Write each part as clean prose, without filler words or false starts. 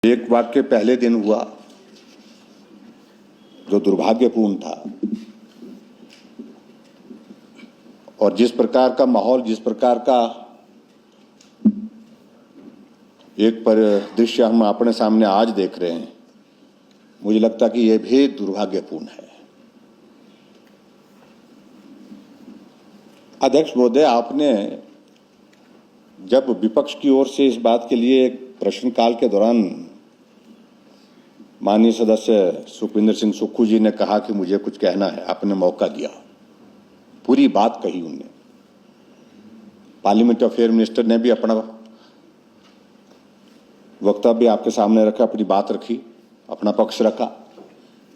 एक वाक्य पहले दिन हुआ जो दुर्भाग्यपूर्ण था, और जिस प्रकार का माहौल, जिस प्रकार का एक परिदृश्य हम अपने सामने आज देख रहे हैं, मुझे लगता कि यह भी दुर्भाग्यपूर्ण है। अध्यक्ष महोदय, आपने जब विपक्ष की ओर से इस बात के लिए एक प्रश्नकाल के दौरान माननीय सदस्य सुखविंदर सिंह सुक्खू जी ने कहा कि मुझे कुछ कहना है, आपने मौका दिया, पूरी बात कही उनने। पार्लियामेंट अफेयर मिनिस्टर ने भी अपना वक्तव्य आपके सामने रखा, अपनी बात रखी, अपना पक्ष रखा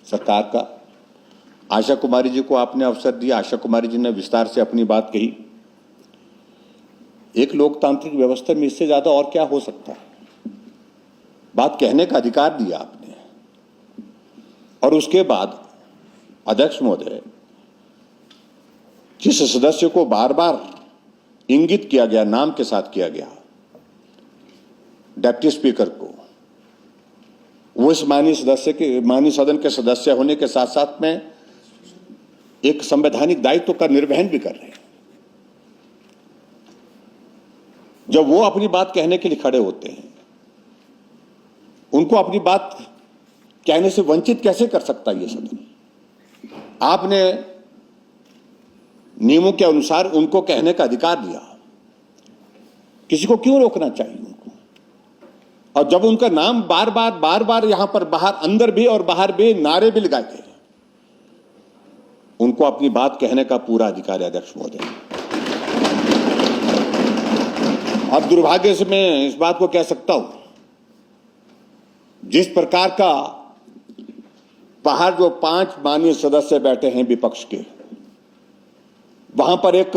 सरकार का। आशा कुमारी जी को आपने अवसर दिया, आशा कुमारी जी ने विस्तार से अपनी बात कही। एक लोकतांत्रिक व्यवस्था में इससे ज्यादा और क्या हो सकता है? बात कहने का अधिकार दिया आपने, और उसके बाद अध्यक्ष महोदय, जिस सदस्य को बार बार इंगित किया गया, नाम के साथ किया गया, डिप्टी स्पीकर को, वो इस माननीय सदन के सदस्य होने के साथ साथ में एक संवैधानिक दायित्व का निर्वहन भी कर रहे हैं। जब वो अपनी बात कहने के लिए खड़े होते हैं, उनको अपनी बात कहने से वंचित कैसे कर सकता है ये सदन? आपने नियमों के अनुसार उनको कहने का अधिकार दिया, किसी को क्यों रोकना चाहिए उनको? और जब उनका नाम बार बार यहां पर बाहर, अंदर भी और बाहर भी नारे भी लगाए गए, उनको अपनी बात कहने का पूरा अधिकार है अध्यक्ष महोदय। और दुर्भाग्य से मैं इस बात को कह सकता हूं, जिस प्रकार का बाहर जो 5 माननीय सदस्य बैठे हैं विपक्ष के, वहां पर एक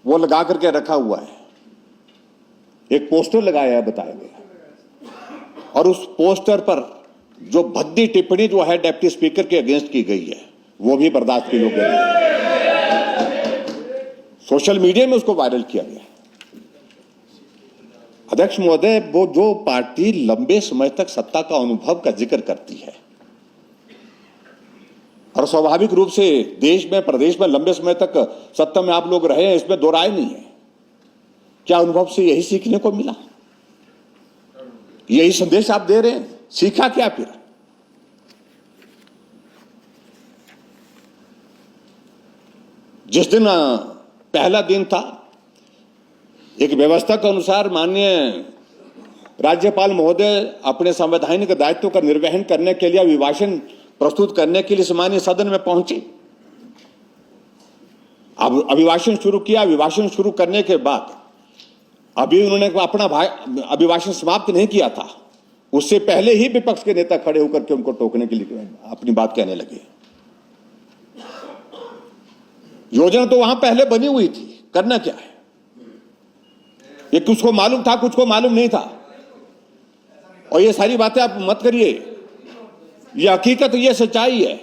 वो लगा करके रखा हुआ है, एक पोस्टर लगाया है, बताया गया, और उस पोस्टर पर जो भद्दी टिप्पणी जो है डिप्टी स्पीकर के अगेंस्ट की गई है, वो भी बर्दाश्त की योग्य नहीं। सोशल मीडिया में उसको वायरल किया गया। अध्यक्ष महोदय, वो जो पार्टी लंबे समय तक सत्ता का अनुभव का जिक्र करती है, और स्वाभाविक रूप से देश में, प्रदेश में लंबे समय तक सत्ता में आप लोग रहे हैं, इसमें दो राय नहीं है, क्या अनुभव से यही सीखने को मिला? यही संदेश आप दे रहे हैं? सीखा क्या फिर? जिस दिन पहला दिन था, एक व्यवस्था के अनुसार माननीय राज्यपाल महोदय अपने संवैधानिक दायित्व का निर्वहन करने के लिए अभिभाषण प्रस्तुत करने के लिए सामान्य सदन में पहुंचे। अब अभिभाषण शुरू किया। अभिभाषण शुरू करने के बाद अभी उन्होंने अपना अभिभाषण समाप्त नहीं किया था, उससे पहले ही विपक्ष के नेता खड़े होकर के उनको टोकने के लिए अपनी बात कहने लगे। योजना तो वहां पहले बनी हुई थी, करना क्या है? ये कुछ को मालूम था, कुछ को मालूम नहीं था, और ये सारी बातें आप मत करिए। ये हकीकत, ये सच्चाई है।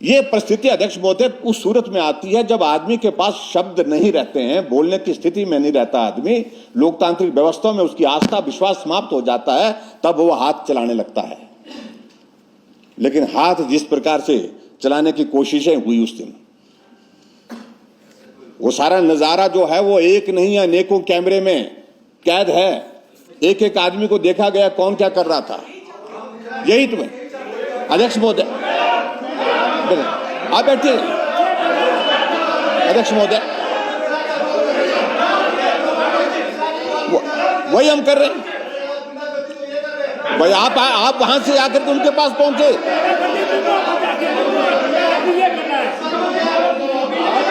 ये परिस्थिति अध्यक्ष महोदय उस सूरत में आती है जब आदमी के पास शब्द नहीं रहते हैं, बोलने की स्थिति में नहीं रहता आदमी, लोकतांत्रिक व्यवस्था में उसकी आस्था विश्वास समाप्त हो जाता है, तब वो हाथ चलाने लगता है। लेकिन हाथ जिस प्रकार से चलाने की कोशिशें हुई उस दिन, वो सारा नजारा जो है वो एक नहीं है, अनेकों कैमरे में कैद है। एक एक आदमी को देखा गया कौन क्या कर रहा था। यही तुम्हें अध्यक्ष महोदय, आप बैठिए अध्यक्ष महोदय, वही हम कर रहे हैं भाई। आप वहां से आकर के उनके पास पहुंचे।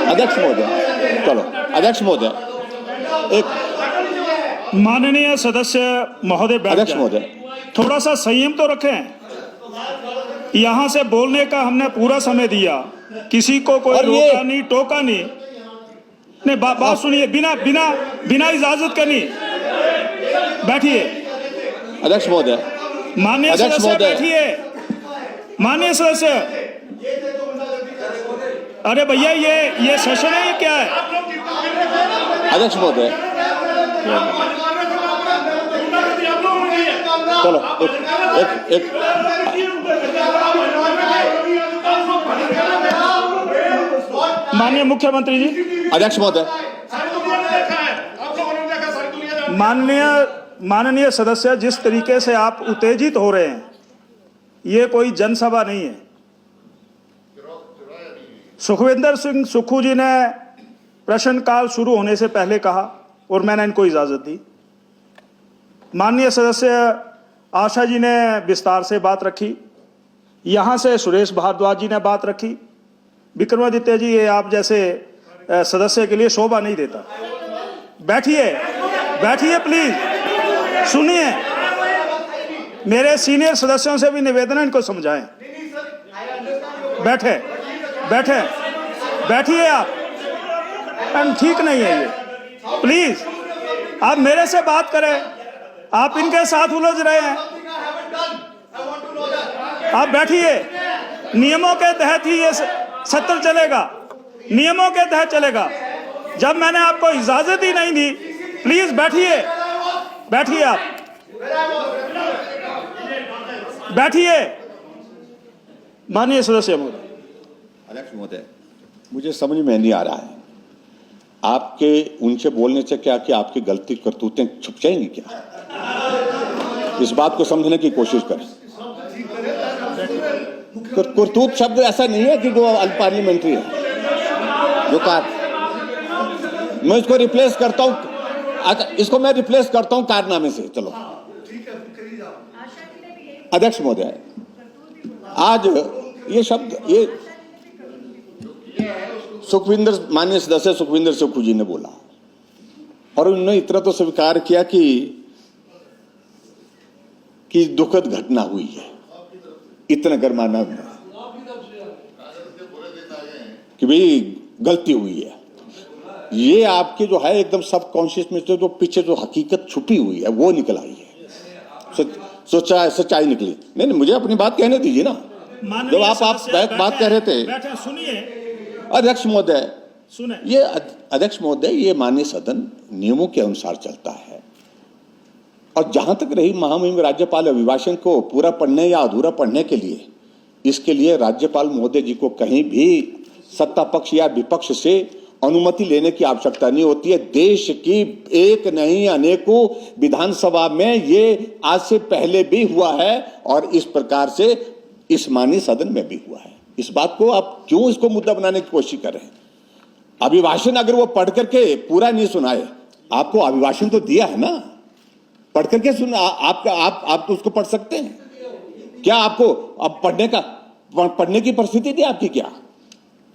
अध्यक्ष महोदय, चलो अध्यक्ष महोदय, एक माननीय सदस्य महोदय, अध्यक्ष महोदय, थोड़ा सा संयम तो रखें। यहां से बोलने का हमने पूरा समय दिया, किसी को कोई रोका नहीं, टोका नहीं। बात सुनिए, बिना इजाजत के नहीं। बैठिए अध्यक्ष महोदय, माननीय सदस्य, बैठिए माननीय सदस्य। अरे भैया, ये सेशन है, ये क्या है? अध्यक्ष महोदय, चलो एक एक माननीय मुख्यमंत्री जी, अध्यक्ष महोदय, माननीय सदस्य, जिस तरीके से आप उत्तेजित हो रहे हैं, ये कोई जनसभा नहीं है। सुखविंदर सिंह सुक्खू जी ने प्रश्नकाल शुरू होने से पहले कहा और मैंने इनको इजाजत दी। माननीय सदस्य आशा जी ने विस्तार से बात रखी, यहां से सुरेश भारद्वाज जी ने बात रखी। विक्रमादित्य जी, ये आप जैसे सदस्य के लिए शोभा नहीं देता। बैठिए, बैठिए प्लीज, सुनिए। मेरे सीनियर सदस्यों से भी निवेदन है, इनको समझाएं। बैठे बैठे बैठिए आप, ठीक नहीं है ये। प्लीज आप मेरे से बात करें, आप इनके साथ उलझ रहे हैं। आप बैठिए, नियमों के तहत ही ये सत्र चलेगा, नियमों के तहत चलेगा। जब मैंने आपको इजाजत ही नहीं दी, प्लीज बैठिए, बैठिए आप, बैठिए। माननीय सदस्य महोदय। अध्यक्ष महोदय, मुझे समझ में नहीं आ रहा है आपके उनसे बोलने से क्या कि आपकी गलती करतूतें छुप जाएंगी क्या? इस बात को समझने की कोशिश करें। करतूत शब्द ऐसा नहीं है कि जो अनपार्लियामेंट्री है, जो मैं इसको रिप्लेस करता हूं। अच्छा, इसको मैं रिप्लेस करता हूं कारनामे से। चलो अध्यक्ष महोदय, आज ये शब्द ये माननीय सदस्य सुखविंदर सुक्खू जी ने बोला और उन्होंने इतना तो स्वीकार किया कि दुखद घटना हुई है। इतना गरमाना कि भाई गलती हुई है, ये आपके जो है एकदम सब कॉन्शियस में जो पीछे जो हकीकत छुपी हुई है वो निकल आई है, सच्चाई निकली। नहीं, मुझे अपनी बात कहने दीजिए ना। जब आप बात कह रहे थे, सुनिए अध्यक्ष महोदय, सुने। ये अध्यक्ष महोदय, ये माननीय सदन नियमों के अनुसार चलता है और जहां तक रही महामहिम राज्यपाल अभिभाषण को पूरा पढ़ने या अधूरा पढ़ने के लिए, इसके लिए राज्यपाल महोदय जी को कहीं भी सत्ता पक्ष या विपक्ष से अनुमति लेने की आवश्यकता नहीं होती है। देश की एक नहीं अनेकों विधानसभा में ये आज से पहले भी हुआ है और इस प्रकार से इस माननीय सदन में भी हुआ है। इस बात को आप क्यों इसको मुद्दा बनाने की कोशिश कर रहे हैं? अभिभाषण अगर वो पढ़ करके पूरा नहीं सुनाए, आपको अभिभाषण तो दिया है ना, पढ़ करके सुना। आप तो उसको पढ़ सकते हैं क्या? आपको अब पढ़ने की परिस्थिति थी आपकी क्या?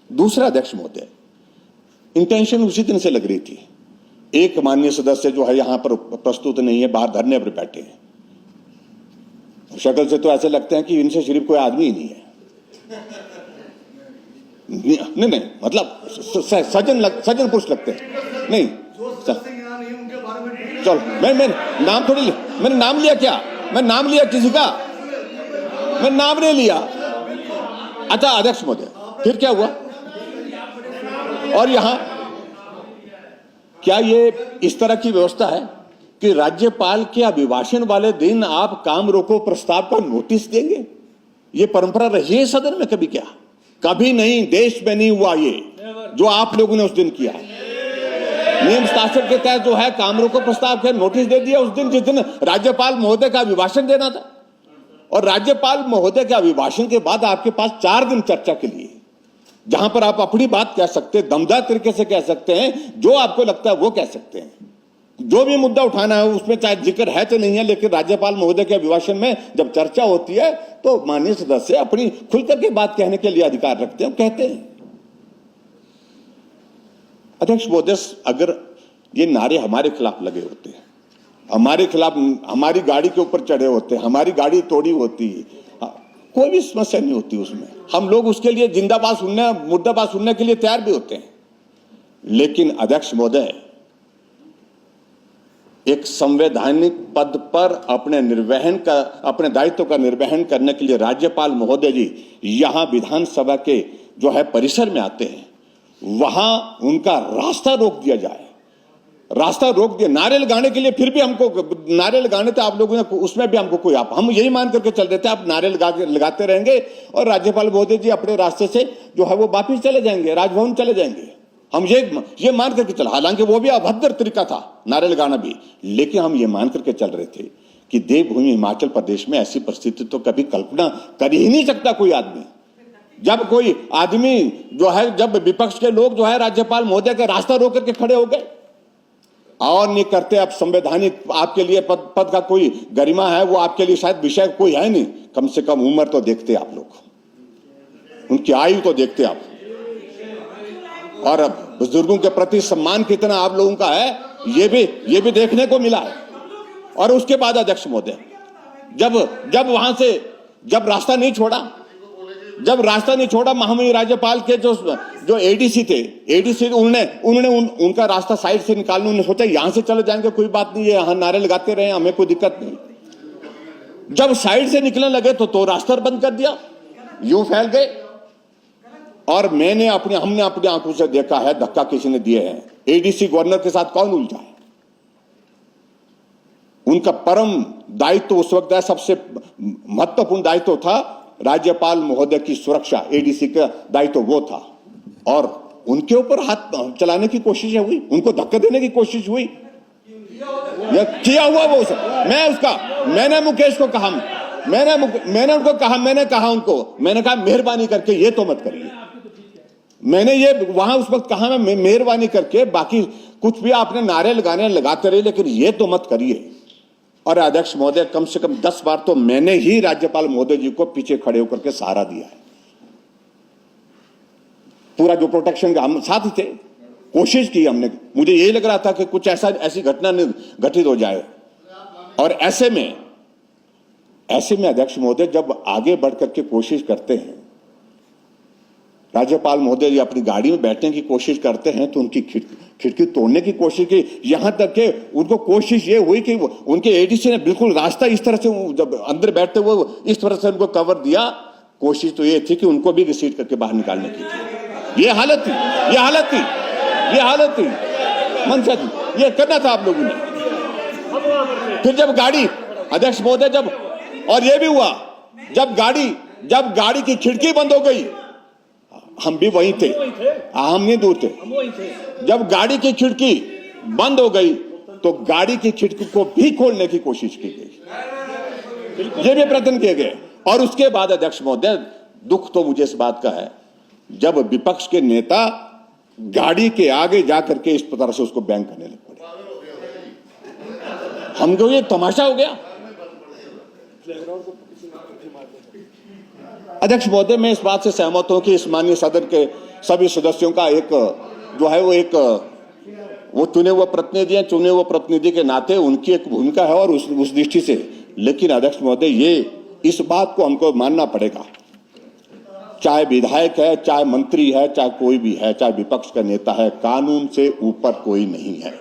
दूसरा अध्यक्ष महोदय, इंटेंशन उसी दिन से लग रही थी। एक माननीय सदस्य जो है यहां पर प्रस्तुत नहीं है, बाहर धरने पर बैठे हैं। शक्ल से तो ऐसे लगते हैं कि इनसे सिर्फ कोई आदमी ही नहीं है। नहीं, मतलब सज्जन पुरुष लगते हैं। नहीं, चलो मैं नाम थोड़ी मैंने नाम लिया क्या? मैं नाम लिया किसी का? मैं नाम नहीं लिया। अच्छा अध्यक्ष महोदय, फिर क्या हुआ? और यहां क्या ये इस तरह की व्यवस्था है कि राज्यपाल के अभिभाषण वाले दिन आप काम रोको प्रस्ताव का नोटिस देंगे? ये परंपरा रही है सदन में कभी क्या? कभी नहीं, देश में नहीं हुआ ये जो आप लोगों ने उस दिन किया। नियम शासन के तहत जो है काम रोको प्रस्ताव के नोटिस दे दिया उस दिन, जिस दिन राज्यपाल महोदय का अभिभाषण देना था। और राज्यपाल महोदय के अभिभाषण के बाद आपके पास 4 दिन चर्चा के लिए, जहां पर आप अपनी बात कह सकते हैं, दमदार तरीके से कह सकते हैं, जो आपको लगता है वो कह सकते हैं। जो भी मुद्दा उठाना है उसमें चाहे जिक्र है तो नहीं है, लेकिन राज्यपाल महोदय के अभिभाषण में जब चर्चा होती है तो माननीय सदस्य अपनी खुलकर के बात कहने के लिए अधिकार रखते हैं, कहते हैं। अध्यक्ष महोदय, अगर ये नारे हमारे खिलाफ लगे होते हैं, हमारे खिलाफ हमारी गाड़ी के ऊपर चढ़े होते, हमारी गाड़ी तोड़ी होती, कोई भी समस्या नहीं होती उसमें। हम लोग उसके लिए जिंदाबाद सुनने, मुर्दाबाद सुनने के लिए तैयार भी होते हैं। लेकिन अध्यक्ष महोदय, एक संवैधानिक पद पर अपने दायित्व का निर्वहन करने के लिए राज्यपाल महोदय जी यहां विधानसभा के जो है परिसर में आते हैं, वहां उनका रास्ता रोक दिया जाए, रास्ता रोक दिया नारियल गाने के लिए, फिर भी हमको नारियल गाने थे आप लोगों ने, उसमें भी हमको कोई हम यही मान करके चल रहे थे आप नारियल लगाते रहेंगे और राज्यपाल महोदय जी अपने रास्ते से जो है वो वापिस चले जाएंगे, राजभवन चले जाएंगे। हम ये मान करके चल, हालांकि वो भी अभद्र तरीका था नारियल गाना भी, लेकिन हम ये मान करके चल रहे थे कि देवभूमि हिमाचल प्रदेश में ऐसी परिस्थिति तो कभी कल्पना कर ही नहीं सकता कोई आदमी। जब कोई आदमी जो है, जब विपक्ष के लोग जो है राज्यपाल महोदय का रास्ता रोक करके खड़े हो गए और नहीं करते, अब संवैधानिक आपके लिए पद का कोई गरिमा है, वो आपके लिए शायद विषय कोई है नहीं, कम से कम उम्र तो देखते आप लोग, उनकी आयु तो देखते आप, और अब बुजुर्गों के प्रति सम्मान कितना आप लोगों का है ये भी देखने को मिला है। और उसके बाद अध्यक्ष महोदय जब वहां से जब रास्ता नहीं छोड़ा महामहिम राज्यपाल के जो एडीसी थे, उन्होंने उनका रास्ता साइड से निकालने, उन्होंने सोचा यहां से चले जाएंगे कोई बात नहीं है, यहां नारे लगाते रहे हमें कोई दिक्कत नहीं। जब साइड से निकलने लगे तो रास्ता बंद कर दिया, यूं फैल गए। और हमने अपनी आंखों से देखा है धक्का किसी ने दिए हैं, एडीसी गवर्नर के साथ कौन उलझा है। उनका परम दायित्व उस वक्त सबसे महत्वपूर्ण दायित्व था राज्यपाल महोदय की सुरक्षा, एडीसी का दायित्व वो था, और उनके ऊपर हाथ चलाने की कोशिश हुई, उनको धक्का देने की कोशिश हुई, यह किया हुआ वो मैंने मुकेश को कहा, मैंने कहा मेहरबानी करके ये तो मत करिए, मैंने ये वहां उस वक्त कहा मैं मेहरबानी करके, बाकी कुछ भी आपने नारे लगाते रहे लेकिन ये तो मत करिए। और अध्यक्ष महोदय कम से कम 10 बार तो मैंने ही राज्यपाल महोदय जी को पीछे खड़े होकर के सहारा दिया है, पूरा जो प्रोटेक्शन का हम साथ ही थे, कोशिश की हमने, मुझे यही लग रहा था कि कुछ ऐसी घटना घटित हो जाए। और ऐसे में अध्यक्ष महोदय जब आगे बढ़ करके कोशिश करते हैं, राज्यपाल महोदय जी अपनी गाड़ी में बैठने की कोशिश करते हैं तो उनकी खिड़की तोड़ने की कोशिश की, यहां तक कि उनको कोशिश ये हुई कि उनके एडीसी ने बिल्कुल रास्ता इस तरह से, जब अंदर बैठते हुए इस तरह से उनको कवर दिया, कोशिश तो ये थी कि उनको भी घसीट करके बाहर निकालने की थी। ये हालत थी मनसा जी, ये करना था आप लोगों ने। फिर जब गाड़ी अध्यक्ष महोदय और ये भी हुआ जब गाड़ी की खिड़की बंद हो गई, हम भी वहीं थे, हम नहीं दूर थे। जब गाड़ी की खिड़की बंद हो गई तो गाड़ी की खिड़की को भी खोलने की कोशिश की गई, ये भी प्रयत्न किए गए। और उसके बाद अध्यक्ष महोदय दुख तो मुझे इस बात का है, जब विपक्ष के नेता गाड़ी के आगे जाकर के इस तरह से उसको बैंग करने लग पड़े, हमको ये तमाशा हो गया। अध्यक्ष महोदय मैं इस बात से सहमत हूं कि इस माननीय सदन के सभी सदस्यों का एक जो है वो चुने हुए प्रतिनिधि हैं, चुने हुए प्रतिनिधि के नाते उनकी एक भूमिका है और उस दृष्टि से, लेकिन अध्यक्ष महोदय ये इस बात को हमको मानना पड़ेगा, चाहे विधायक है, चाहे मंत्री है, चाहे कोई भी है, चाहे विपक्ष का नेता है, कानून से ऊपर कोई नहीं है।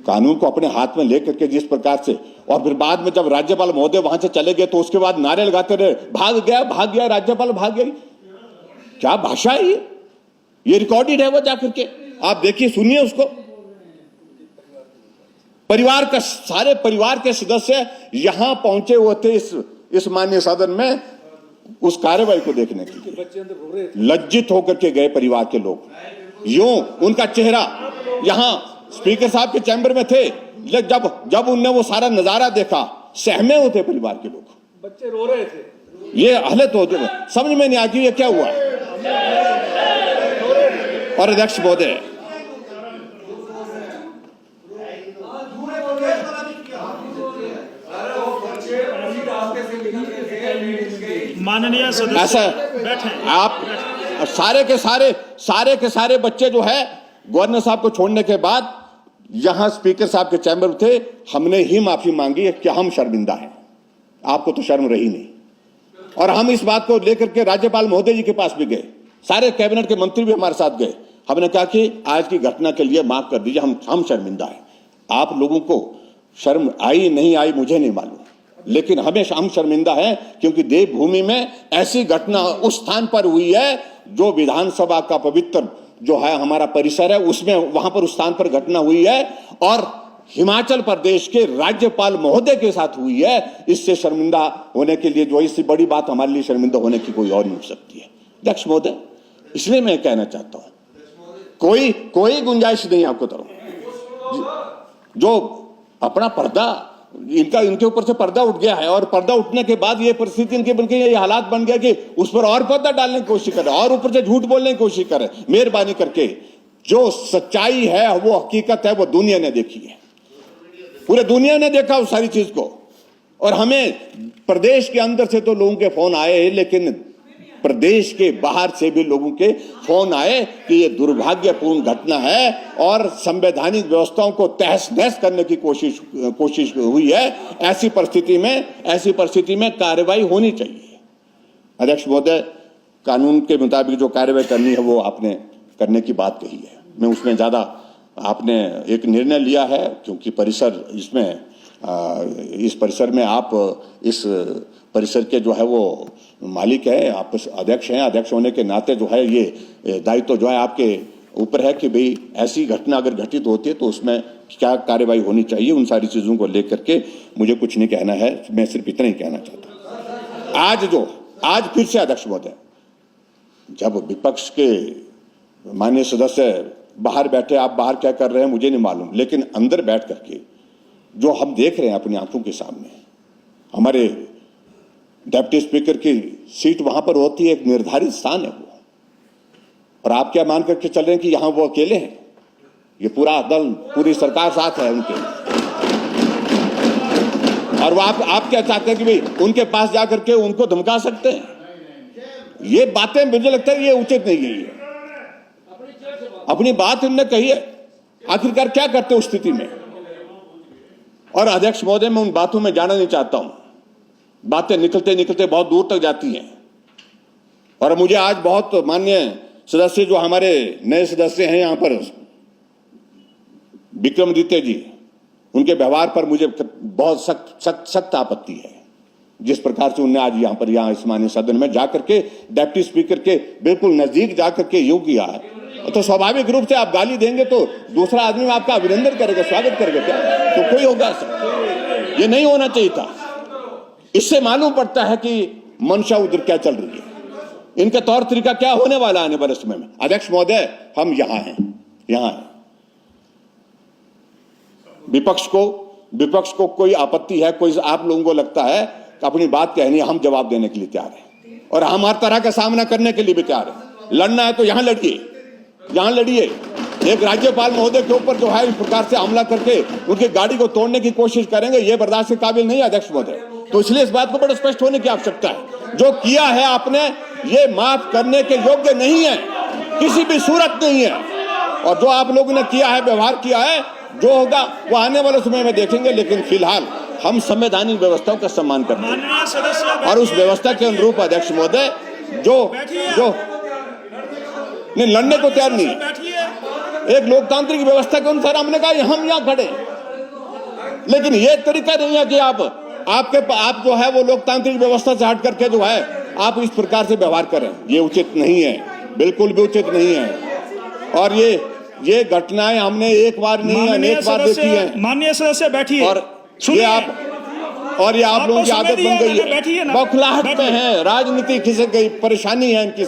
कानून को अपने हाथ में लेकर के जिस प्रकार से, और फिर बाद में जब राज्यपाल महोदय वहां से चले गए तो उसके बाद नारे लगाते रहे, भाग गया राज्यपाल, भाग गई। क्या भाषा है ये रिकॉर्डेड है वो जाकर के आप देखिए, सुनिए उसको। सारे परिवार के सदस्य यहां पहुंचे हुए थे इस माननीय सदन में उस कार्यवाही को देखने के लिए, लज्जित होकर के गए परिवार के लोग, यूं उनका चेहरा यहां स्पीकर साहब के चैम्बर में थे, जब उनने वो सारा नजारा देखा सहमे होते परिवार के लोग, बच्चे रो रहे थे, ये हालत होती, समझ में नहीं आती ये क्या हुआ। और अध्यक्ष महोदय माननीय सदस्य ऐसा आप सारे के सारे बच्चे जो है गवर्नर साहब को छोड़ने के बाद यहां स्पीकर साहब के चैम्बर थे, हमने ही माफी मांगी कि हम शर्मिंदा हैं, आपको तो शर्म रही नहीं। और हम इस बात को लेकर के राज्यपाल महोदय जी के पास भी गए, सारे कैबिनेट के मंत्री भी हमारे साथ गए, हमने कहा कि आज की घटना के लिए माफ कर दीजिए, हम शर्मिंदा हैं। आप लोगों को शर्म आई नहीं आई मुझे नहीं मालूम, लेकिन हमेशा हम शर्मिंदा हैं क्योंकि देवभूमि में ऐसी घटना उस स्थान पर हुई है जो विधानसभा का पवित्र जो है हमारा परिसर है उसमें वहां पर उस स्थान पर घटना हुई है और हिमाचल प्रदेश के राज्यपाल महोदय के साथ हुई है। इससे शर्मिंदा होने के लिए जो इससे बड़ी बात हमारे लिए शर्मिंदा होने की कोई और नहीं हो सकती है अध्यक्ष महोदय। इसलिए मैं कहना चाहता हूं कोई गुंजाइश नहीं आपको तरफ जो अपना पर्दा इनके ऊपर से पर्दा उठ गया है और पर्दा उठने के बाद ये परिस्थिति इनके बन के ये हालात बन गया कि उस पर और पर्दा डालने की कोशिश करे और ऊपर से झूठ बोलने की कोशिश करे। मेहरबानी करके जो सच्चाई है वो हकीकत है वो दुनिया ने देखी है, पूरे दुनिया ने देखा उस सारी चीज को। और हमें प्रदेश के अंदर से तो लोगों के फोन आए लेकिन प्रदेश के बाहर से भी लोगों के फोन आए कि ये दुर्भाग्यपूर्ण घटना है और संवैधानिक व्यवस्थाओं को तहस नहस करने की कोशिश हुई है। ऐसी परिस्थिति में कार्रवाई होनी चाहिए। अध्यक्ष महोदय, कानून के मुताबिक जो कार्रवाई करनी है वो आपने करने की बात कही है। मैं उसमें ज्यादा आपने एक निर्णय लिया है क्योंकि परिसर इस परिसर में आप इस परिसर के जो है वो मालिक है, आप अध्यक्ष हैं। अध्यक्ष होने के नाते जो है ये दायित्व जो है आपके ऊपर है कि भाई ऐसी घटना अगर घटित होती है तो उसमें क्या कार्रवाई होनी चाहिए। उन सारी चीजों को लेकर के मुझे कुछ नहीं कहना है, मैं सिर्फ इतना ही कहना चाहता हूं। आज फिर से अध्यक्ष महोदय, जब विपक्ष के माननीय सदस्य बाहर बैठे, आप बाहर क्या कर रहे हैं मुझे नहीं मालूम, लेकिन अंदर बैठ करके जो हम देख रहे हैं अपनी आंखों के सामने, हमारे डिप्टी स्पीकर की सीट वहां पर होती है, एक निर्धारित स्थान है वो, और आप क्या मान करके चल रहे हैं कि यहां वो अकेले हैं? ये पूरा दल, पूरी सरकार साथ है उनके, और वो आप क्या चाहते हैं कि भाई उनके पास जाकर के उनको धमका सकते हैं? ये बातें मुझे लगता है ये उचित नहीं है। अपनी बात उन्होंने कही है, आखिरकार क्या करते उस स्थिति में? और अध्यक्ष महोदय, मैं उन बातों में जाना नहीं चाहता हूं। बातें निकलते निकलते बहुत दूर तक जाती हैं और मुझे आज बहुत माननीय सदस्य जो हमारे नए सदस्य हैं यहाँ पर, विक्रमादित्य जी, उनके व्यवहार पर मुझे बहुत सख्त आपत्ति है। जिस प्रकार से उन्होंने आज यहाँ इस माननीय सदन में जाकर के डिप्टी स्पीकर के बिल्कुल नजदीक जाकर के यूं किया है, तो स्वाभाविक रूप से आप गाली देंगे तो दूसरा आदमी आपका अभिनंदन करेगा, स्वागत करेगा, क्या तो कोई होगा? ये नहीं होना चाहिए था। इससे मालूम पड़ता है कि मंशा उधर क्या चल रही है, इनका तौर तरीका क्या होने वाला आने वाले समय में। अध्यक्ष महोदय, हम यहां हैं। विपक्ष को कोई आपत्ति है, कोई आप लोगों को लगता है कि अपनी बात कहनी है, हम जवाब देने के लिए तैयार हैं और हम हर तरह का सामना करने के लिए भी तैयार हैं। लड़ना है तो यहां लड़िए। एक राज्यपाल महोदय के ऊपर जो है इस प्रकार से हमला करके उनकी गाड़ी को तोड़ने की कोशिश करेंगे, ये बर्दाश्त के काबिल नहीं है अध्यक्ष महोदय। तो इसलिए इस बात को बड़ा स्पष्ट होने की आवश्यकता है। जो किया है आपने, ये माफ करने के योग्य नहीं है, किसी भी सूरत नहीं है। और जो आप लोगों ने किया है, व्यवहार किया है, जो होगा वो आने वाले समय में देखेंगे। लेकिन फिलहाल हम संवैधानिक व्यवस्थाओं का सम्मान करते हैं और उस व्यवस्था के अनुरूप अध्यक्ष महोदय जो नहीं लड़ने को तैयार नहीं, एक लोकतांत्रिक व्यवस्था के अनुसार हमने कहा हम यहाँ खड़े। लेकिन ये तरीका नहीं है कि आप जो है वो लोकतांत्रिक व्यवस्था से हट करके जो है आप इस प्रकार से व्यवहार करें, ये उचित नहीं है, बिल्कुल भी उचित नहीं है। और ये घटनाएं हमने एक बार नहीं अनेक बार देखी है। माननीय सदस्य बैठिए और ये आप लोगों की आदत बन गई है, बौखलाहट में है, राजनीति खिसक गई, परेशानी है इनकी।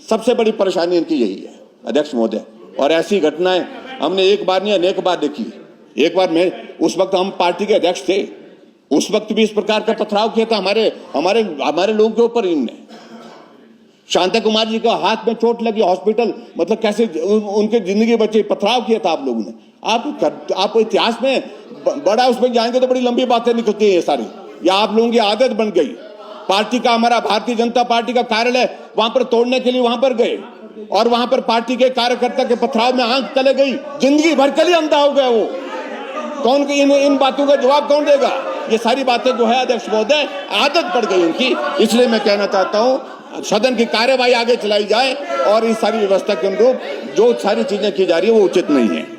सबसे बड़ी परेशानी इनकी यही है अध्यक्ष महोदय। और ऐसी घटनाएं हमने एक बार नहीं अनेक बार देखी। एक बार उस वक्त हम पार्टी के अध्यक्ष थे, उस वक्त भी इस प्रकार का पथराव किया था हमारे लोगों के ऊपर। इनने शांता कुमार जी को हाथ में चोट लगी, हॉस्पिटल, मतलब कैसे उनकी जिंदगी बची, पथराव किया था आप लोगों ने। आप इतिहास में बड़ा उसमें जाएंगे तो बड़ी लंबी बातें निकलती है ये सारी। या आप लोगों की आदत बन गई। पार्टी का, हमारा भारतीय जनता पार्टी का कार्यालय वहां पर तोड़ने के लिए वहां पर गए और वहां पर पार्टी के कार्यकर्ता के पथराव में आंख चले गई, जिंदगी भर के लिए अंधा हो गया वो। कौन इन बातों का जवाब कौन देगा? ये सारी बातें जो है अध्यक्ष महोदय आदत पड़ गई उनकी। इसलिए मैं कहना चाहता हूं सदन की कार्यवाही आगे चलाई जाए और इस सारी व्यवस्था के अनुरूप जो सारी चीजें की जा रही है वो उचित नहीं है।